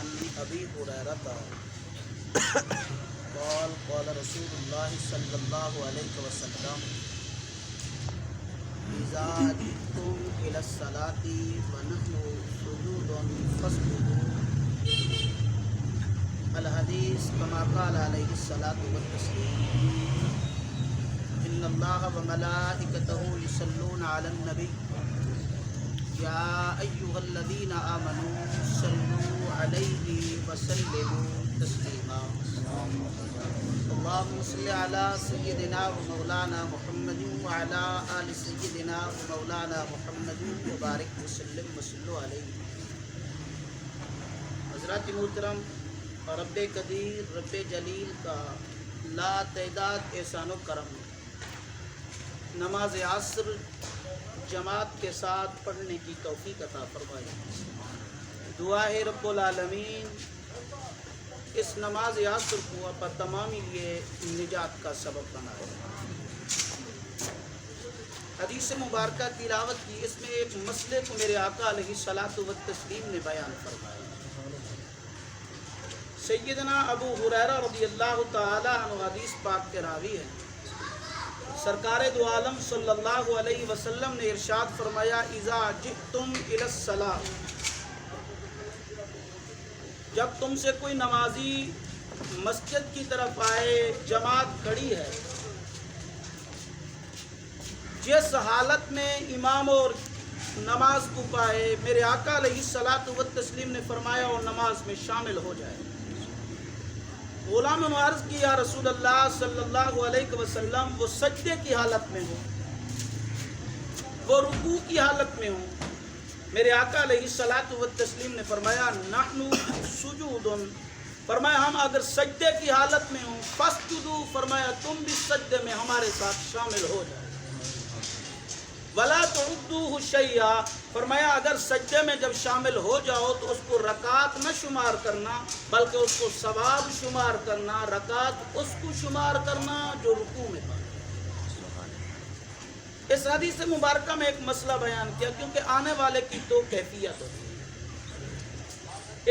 عن ابی ہریرہ قال قال رسول اللہ صلی اللہ علیہ وسلم اذا جئتم الى الصلاة ونحن سجود فاسجدوا الحدیث کما قال علیہ الصلاۃ والتسلیم ان اللہ وملائکتہ یصلون علی النبی یا ایھا الذین آمنوا صلوا علیہ وسلموا تسلیما اللهم صل على سيدنا ومولانا محمد وعلى آل سيدنا ومولانا محمد وبارك وسلم وصلوا عليه. حضرات محترم، رب قدیر رب جلیل کا لا تعداد احسان و کرم نماز عصر جماعت کے ساتھ پڑھنے کی توفیق عطا فرمائے. دعا ہے رب العالمین اس نماز عصر کو پر تمامی لیے نجات کا سبب بنائے. حدیث مبارکہ تلاوت کی، اس میں ایک مسئلے کو میرے آقا علیہ الصلاۃ والتسلیم نے بیان فرمایا. سیدنا ابو ہریرہ رضی اللہ تعالی عنہ حدیث پاک کے راوی ہیں. سرکار دو عالم صلی اللہ علیہ وسلم نے ارشاد فرمایا اذا جئتم الی الصلاۃ، جب تم سے کوئی نمازی مسجد کی طرف آئے، جماعت کھڑی ہے، جس حالت میں امام اور نماز کو پائے میرے آقا علیہ الصلاۃ والتسلیم نے فرمایا وہ نماز میں شامل ہو جائے. غلام نے عرض کی یا رسول اللہ صلی اللہ علیہ وسلم وہ سجدے کی حالت میں ہوں، وہ رکوع کی حالت میں ہوں. میرے آقا علیہ الصلاۃ والتسلیم نے فرمایا نحن سجود، فرمایا ہم اگر سجدے کی حالت میں ہوں، فاسجدوا، فرمایا تم بھی سجدے میں ہمارے ساتھ شامل ہو جائے. ولا تعدوه شیئا، فرمایا اگر سجدے میں جب شامل ہو جاؤ تو اس کو رکعت نہ شمار کرنا بلکہ اس کو ثواب شمار کرنا، رکعت اس کو شمار کرنا جو رکوع میں پڑھے. اس حدیث مبارکہ میں ایک مسئلہ بیان کیا کیونکہ آنے والے کی دو کیفیت ہوتی ہے.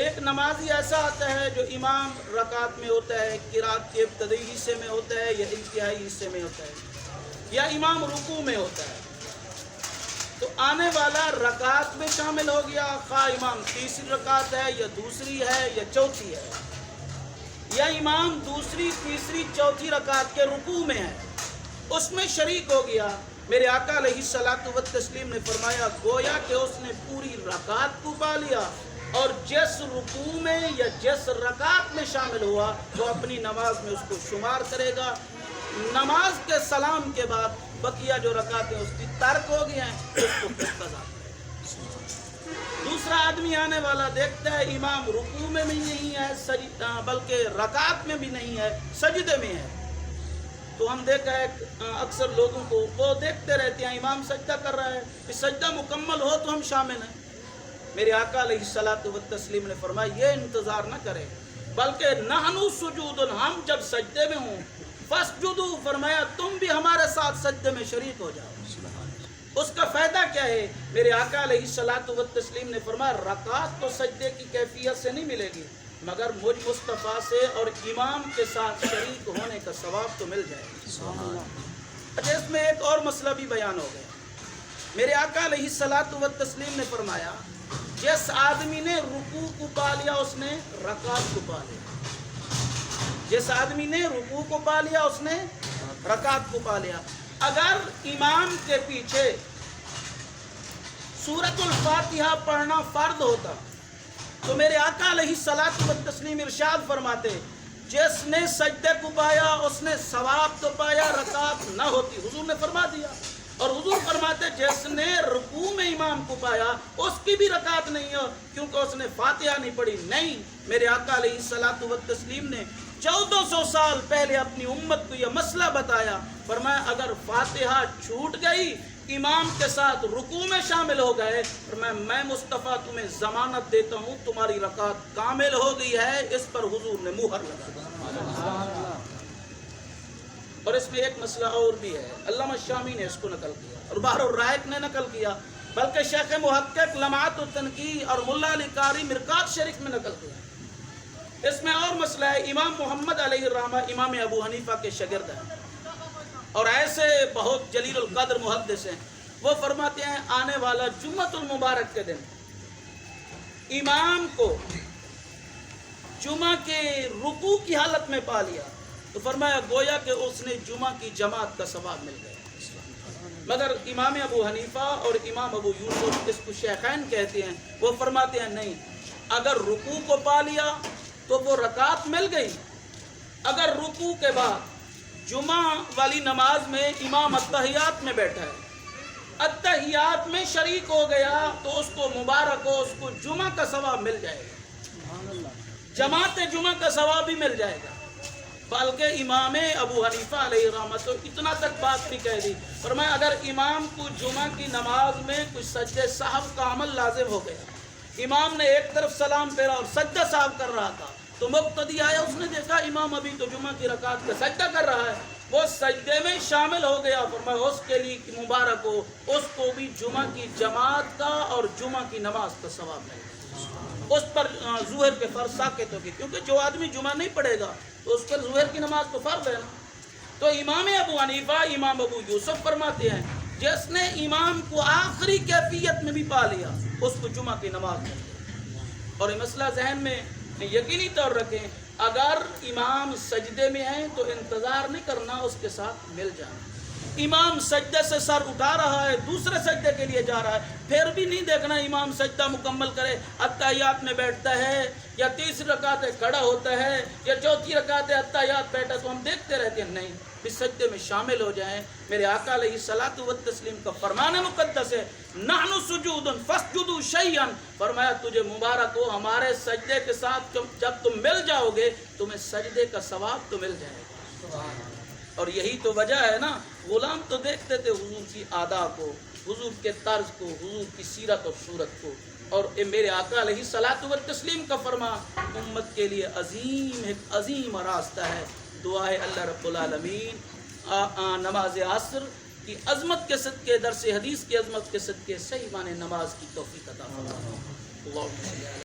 ایک نمازی ایسا آتا ہے جو امام رکعت میں ہوتا ہے، قرات کے ابتدائی حصے میں ہوتا ہے یا انتہائی حصے میں ہوتا ہے، یا امام رکوع میں ہوتا ہے. تو آنے والا رکعت میں شامل ہو گیا، خواہ امام تیسری رکعت ہے یا دوسری ہے یا چوتھی ہے، یا امام دوسری تیسری چوتھی رکعت کے رکوع میں ہے، اس میں شریک ہو گیا. میرے آقا علیہ الصلاۃ والتسلیم نے فرمایا گویا کہ اس نے پوری رکعت کو پا لیا، اور جس رکوع میں یا جس رکعت میں شامل ہوا وہ اپنی نماز میں اس کو شمار کرے گا. نماز کے سلام کے بعد بقیہ جو رکعتیں اس کی ترک ہو گئی ہیں اس کو قضا کرے. دوسرا آدمی آنے والا دیکھتا ہے امام رکوع میں بھی نہیں ہے بلکہ رکعت میں بھی نہیں ہے، سجدے میں ہے. تو ہم دیکھا ہے اکثر لوگوں کو وہ دیکھتے رہتے ہیں امام سجدہ کر رہا ہے، کہ سجدہ مکمل ہو تو ہم شامل ہیں. میرے آقا علیہ الصلاۃ والتسلیم نے فرمایا یہ انتظار نہ کرے بلکہ نحن سجود، ہم جب سجدے میں ہوں فاسجدوا، فرمایا تم بھی ہمارے ساتھ سجدے میں شریک ہو جاؤ. اس کا فائدہ کیا ہے؟ میرے آقا علیہ الصلاۃ والتسلیم نے فرمایا رکعت تو سجدے کی کیفیت سے نہیں ملے گی مگر مجھ مصطفیٰ سے اور امام کے ساتھ شریک ہونے کا ثواب تو مل جائے گا. اچھا، اس میں ایک اور مسئلہ بھی بیان ہو گیا. میرے آقا علیہ الصلاۃ والتسلیم نے فرمایا جس آدمی نے رکوع کو پا لیا اس نے رکعت کو پا لیا، جس آدمی نے رکوع کو پا لیا اس نے رکعت کو پا لیا. اگر امام کے پیچھے سورۃ الفاتحہ پڑھنا فرض ہوتا تو میرے آقا علیہ الصلاۃ والتسلیم ارشاد فرماتے جس نے سجدے کو پایا اس نے ثواب تو پایا، رکعت نہ ہوتی. حضور نے فرما دیا، اور حضور فرماتے جس نے رکوع میں امام کو پایا اس کی بھی رکعت نہیں ہو کیونکہ اس نے فاتحہ نہیں پڑھی. نہیں، میرے آقا علیہ الصلاۃ والتسلیم نے 1400 سال پہلے اپنی امت کو یہ مسئلہ بتایا. فرمایا اگر فاتحہ چھوٹ گئی امام کے ساتھ رکوع میں شامل ہو گئے، فرمایا میں مصطفیٰ تمہیں ضمانت دیتا ہوں تمہاری رکعت کامل ہو گئی ہے. اس پر حضور نے مہر لگا. اور اس میں ایک مسئلہ اور بھی ہے، علامہ شامی نے اس کو نقل کیا اور بحر الرائق نے نقل کیا، بلکہ شیخ محقق لمعات التنقیح اور ملا علی قاری مرقات شریف میں نقل کیا. اس میں اور مسئلہ ہے، امام محمد علیہ الرحمہ امام ابو حنیفہ کے شاگرد ہیں اور ایسے بہت جلیل القدر محدث ہیں، وہ فرماتے ہیں آنے والا جمعۃ المبارک کے دن امام کو جمعہ کے رکوع کی حالت میں پا لیا تو فرمایا گویا کہ اس نے جمعہ کی جماعت کا ثواب مل گیا۔ مگر امام ابو حنیفہ اور امام ابو یوسف اس کو شیخین کہتے ہیں، وہ فرماتے ہیں نہیں، اگر رکوع کو پا لیا تو وہ رکعت مل گئی، اگر رکوع کے بعد جمعہ والی نماز میں امام اتحیات میں بیٹھا ہے، اتحیات میں شریک ہو گیا تو اس کو مبارک ہو، اس کو جمعہ کا ثواب مل جائے گا، جماعت جمعہ کا ثواب بھی مل جائے گا۔ بلکہ امام ابو حنیفہ علیہ رحمت اتنا تک بات بھی کہہ دی، فرمایا اگر امام کو جمعہ کی نماز میں کچھ سجدے صاحب کا عمل لازم ہو گیا، امام نے ایک طرف سلام پھیرا اور سجدہ صاحب کر رہا تھا تو مقتدی آیا، اس نے دیکھا امام ابھی تو جمعہ کی رکعت کا سجدہ کر رہا ہے، وہ سجدے میں شامل ہو گیا، فرمایا اس کے لیے مبارک ہو، اس کو بھی جمعہ کی جماعت کا اور جمعہ کی نماز کا ثواب ملے گا۔ اس پر ظہر کے فرض ساقط ہوگی، کیونکہ جو آدمی جمعہ نہیں پڑھے گا تو اس پر ظہر کی نماز تو فرض ہے نا۔ تو امام ابو حنیفہ امام ابو یوسف فرماتے ہیں جس نے امام کو آخری کیفیت میں بھی پا لیا اس کو جمعہ کی نماز مل گئی۔ اور یہ مسئلہ ذہن میں یقینی طور رکھیں، اگر امام سجدے میں ہیں تو انتظار نہیں کرنا، اس کے ساتھ مل جانا۔ امام سجدے سے سر اٹھا رہا ہے، دوسرے سجدے کے لیے جا رہا ہے، پھر بھی نہیں دیکھنا امام سجدہ مکمل کرے، اتحیات میں بیٹھتا ہے یا تیسری رکعت ہے کھڑا ہوتا ہے یا چوتھی رکعت ہے اتحیات بیٹھا تو ہم دیکھتے رہتے ہیں، نہیں، اس سجدے میں شامل ہو جائیں۔ میرے آقا علیہ الصلوۃ والتسلیم کا فرمان مقدس ہے، نحن سجود فاسجدوا شیئا، فرمایا تجھے مبارک ہو ہمارے سجدے کے ساتھ جب تم مل جاؤ گے تمہیں سجدے کا ثواب تو مل جائے گا۔ اور یہی تو وجہ ہے نا، غلام تو دیکھتے تھے حضور کی ادا کو، حضور کے طرز کو، حضور کی سیرت اور صورت کو، اور میرے آقا علیہ الصلوۃ والتسلیم کا فرمان امت کے لیے ایک عظیم راستہ ہے۔ دعا ہے اللہ رب العالمین نماز عصر کی عظمت کے صدقے، درس حدیث کی عظمت کے صدقے صحیح معنی نماز کی توفیق عطا فرمائے۔ اللہ